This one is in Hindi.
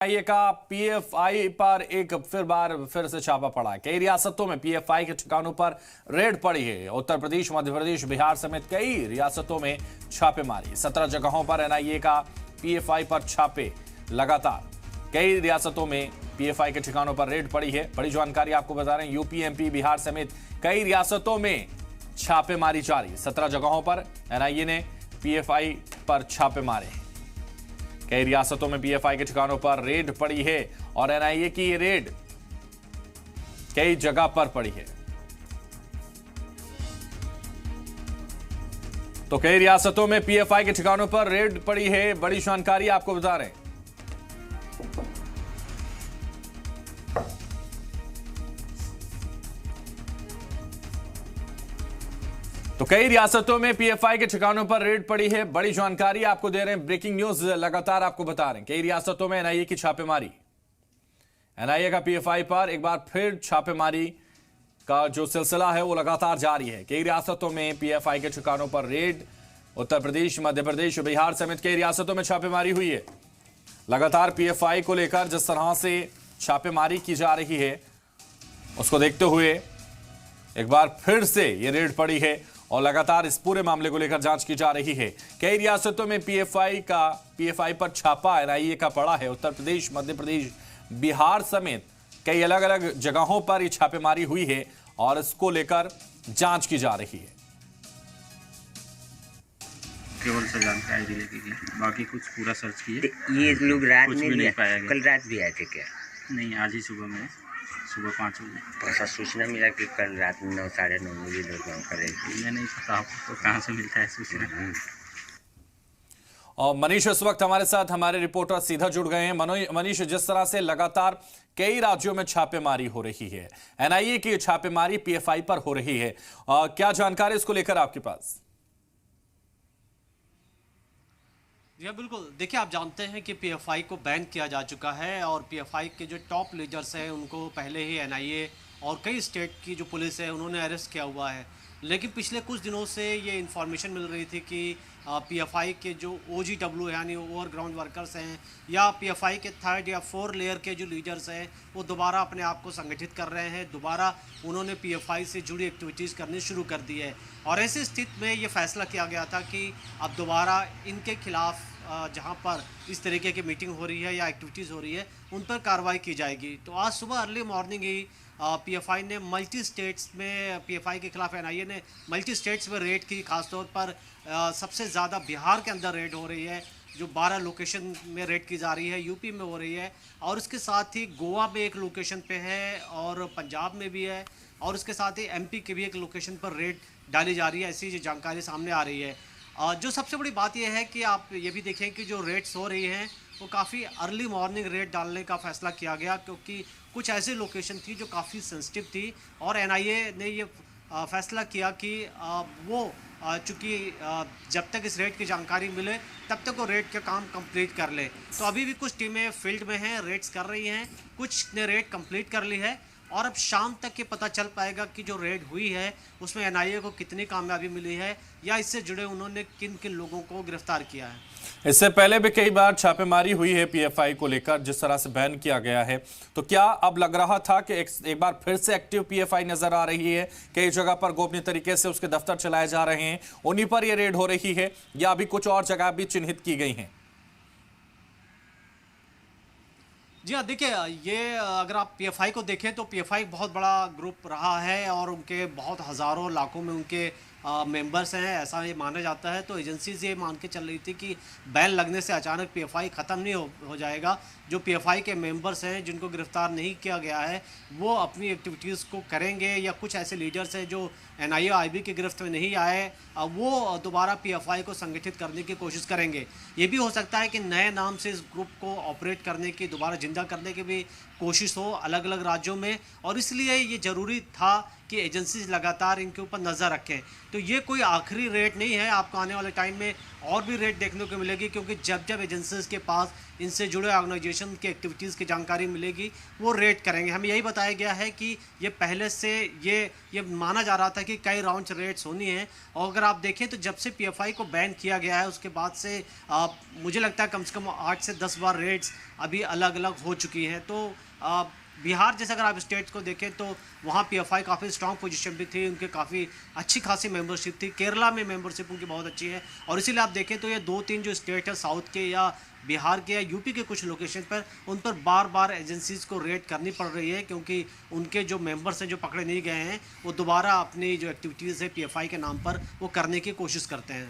ये का पीएफआई पर एक फिर से छापा पड़ा है। कई रियासतों में पीएफआई के ठिकानों पर रेड पड़ी है। उत्तर प्रदेश, मध्य प्रदेश, बिहार समेत कई रियासतों में छापेमारी। 17 जगहों पर एनआईए का पीएफआई पर छापे लगातार। कई रियासतों में पीएफआई के ठिकानों पर रेड पड़ी है। बड़ी जानकारी आपको बता रहे हैं, यूपी, एमपी, बिहार समेत कई रियासतों में छापेमारी जारी। 17 जगहों पर एनआईए ने पीएफआई पर छापे मारे हैं। कई रियासतों में पीएफआई के ठिकानों पर रेड पड़ी है और एनआईए की ये रेड कई जगह पर पड़ी है। तो कई रियासतों में पीएफआई के ठिकानों पर रेड पड़ी है। बड़ी जानकारी आपको बता रहे हैं। तो कई रियासतों में पीएफआई के ठिकानों पर रेड पड़ी है। बड़ी जानकारी आपको दे रहे हैं, ब्रेकिंग न्यूज लगातार आपको बता रहे हैं। कई रियासतों में एनआईए की छापेमारी। एनआईए का पीएफआई पर एक बार फिर छापेमारी का जो सिलसिला है वो लगातार जारी है। कई रियासतों में पीएफआई के ठिकानों पर रेड। उत्तर प्रदेश, मध्य प्रदेश, बिहार समेत कई रियासतों में छापेमारी हुई है। लगातार पीएफआई को लेकर जिस तरह से छापेमारी की जा रही है उसको देखते हुए एक बार फिर से ये रेड पड़ी है और लगातार इस पूरे मामले को लेकर जांच की जा रही है। कई रियासतों में पीएफआई पर छापा एनआईए का पड़ा है। उत्तर प्रदेश, मध्य प्रदेश, बिहार समेत कई अलग अलग जगहों पर ये छापेमारी हुई है और इसको लेकर जांच की जा रही है। केवल से जानकारी दिले की, बाकी कुछ पूरा सर्च किए। ये लोग रात कुछ में भी नहीं पाया गया। कल रात भी आए थे क्या? नहीं, आज ही सुबह में, सुबह 5 बजे। ऐसा सूचना मिला कि कल रात में 9, साढ़े 9 बजे लोग वहाँ पर आए। मैं नहीं पता आपको तो कहाँ से मिलता है सूचना। और मनीष इस वक्त हमारे साथ, हमारे रिपोर्टर सीधा जुड़ गए हैं। मनीष, जिस तरह से लगातार कई राज्यों में छापेमारी हो रही है, एनआईए की छापेमारी पीएफआई पर हो रही है, क्या जानकारी इसको लेकर आपके पास? जी बिल्कुल, देखिए आप जानते हैं कि पीएफआई को बैन किया जा चुका है और पीएफआई के जो टॉप लीडर्स हैं उनको पहले ही एनआईए और कई स्टेट की जो पुलिस है उन्होंने अरेस्ट किया हुआ है। लेकिन पिछले कुछ दिनों से ये इन्फॉर्मेशन मिल रही थी कि पीएफआई के जो ओजीडब्ल्यू यानी ओवरग्राउंड वर्कर्स हैं या पीएफआई के 3rd या 4th लेयर के जो लीडर्स हैं वो दोबारा अपने आप को संगठित कर रहे हैं। दोबारा उन्होंने पीएफआई से जुड़ी एक्टिविटीज़ करनी शुरू कर दी है और ऐसी स्थिति में ये फैसला किया गया था कि अब दोबारा इनके खिलाफ जहां पर इस तरीके की मीटिंग हो रही है या एक्टिविटीज़ हो रही है उन पर कार्रवाई की जाएगी। तो आज सुबह अर्ली मॉर्निंग ही पीएफआई ने मल्टी स्टेट्स में, पीएफआई के खिलाफ एनआईए ने मल्टी स्टेट्स में रेड की। खासतौर पर सबसे ज़्यादा बिहार के अंदर रेड हो रही है, जो 12 लोकेशन में रेड की जा रही है, यूपी में हो रही है और इसके साथ ही गोवा में एक लोकेशन पे है और पंजाब में भी है और उसके साथ ही एमपी के भी एक लोकेशन पर रेड डाली जा रही है। ऐसी जानकारी सामने आ रही है। जो सबसे बड़ी बात यह है कि आप ये भी देखें कि जो रेड्स हो रही हैं वो काफ़ी अर्ली मॉर्निंग रेड डालने का फैसला किया गया, क्योंकि कुछ ऐसी लोकेशन थी जो काफ़ी सेंसिटिव थी और एनआईए ने ये फैसला किया कि वो चूँकि जब तक इस रेड की जानकारी मिले तब तक वो रेड का काम कंप्लीट कर ले। तो अभी भी कुछ टीमें फील्ड में हैं, रेड्स कर रही हैं, कुछ ने रेड कंप्लीट कर ली है और अब शाम तक ये पता चल पाएगा कि जो रेड हुई है उसमें एनआईए को कितनी कामयाबी मिली है या इससे जुड़े उन्होंने किन किन लोगों को गिरफ्तार किया है। इससे पहले भी कई बार छापेमारी हुई है पीएफआई को लेकर, जिस तरह से बैन किया गया है। तो क्या अब लग रहा था कि एक बार फिर से एक्टिव पीएफआई नजर आ रही है? कई जगह पर गोपनीय तरीके से उसके दफ्तर चलाए जा रहे हैं, उन्हीं पर यह रेड हो रही है या अभी कुछ और जगह भी चिन्हित की गई हैं? जी हाँ, देखिए ये अगर आप पीएफआई को देखें तो पीएफआई बहुत बड़ा ग्रुप रहा है और उनके बहुत हज़ारों लाखों में उनके मेंबर्स हैं, ऐसा ये माना जाता है। तो एजेंसीज ये मान के चल रही थी कि बैन लगने से अचानक पीएफआई ख़त्म नहीं हो जाएगा। जो पीएफआई के मेंबर्स हैं जिनको गिरफ्तार नहीं किया गया है वो अपनी एक्टिविटीज़ को करेंगे या कुछ ऐसे लीडर्स हैं जो एनआईए आईबी की गिरफ्त में नहीं आए वो दोबारा पीएफआई को संगठित करने की कोशिश करेंगे। ये भी हो सकता है कि नए नाम से इस ग्रुप को ऑपरेट करने की, दोबारा जिंदा करने की भी कोशिश हो अलग अलग राज्यों में और इसलिए ये ज़रूरी था कि एजेंसीज लगातार इनके ऊपर नज़र रखें। तो ये कोई आखिरी रेट नहीं है, आपको आने वाले टाइम में और भी रेट देखने को मिलेगी, क्योंकि जब जब एजेंसीज के पास इनसे जुड़े ऑर्गेनाइजेशन की एक्टिविटीज़ की जानकारी मिलेगी वो रेट करेंगे। हमें यही बताया गया है कि ये पहले से ये माना जा रहा था कि कई राउंड रेट्स होनी है, और अगर आप देखें तो जब से पीएफआई को बैन किया गया है उसके बाद से मुझे लगता है कम से कम 8 से 10 बार रेट्स अभी अलग अलग हो चुकी हैं। तो बिहार जैसे अगर आप स्टेट को देखें तो वहाँ पीएफआई काफ़ी स्ट्रॉन्ग पोजीशन भी थी, उनके काफ़ी अच्छी खासी मेंबरशिप थी। केरला में मेंबरशिप उनकी बहुत अच्छी है, और इसीलिए आप देखें तो ये 2-3 जो स्टेट है साउथ के या बिहार के या यूपी के कुछ लोकेशन पर उन पर बार बार एजेंसीज़ को रेड करनी पड़ रही है, क्योंकि उनके जो मेंबर्स हैं जो पकड़े नहीं गए हैं वो दोबारा अपनी जो एक्टिविटीज़ है पीएफआई के नाम पर वो करने की कोशिश करते हैं।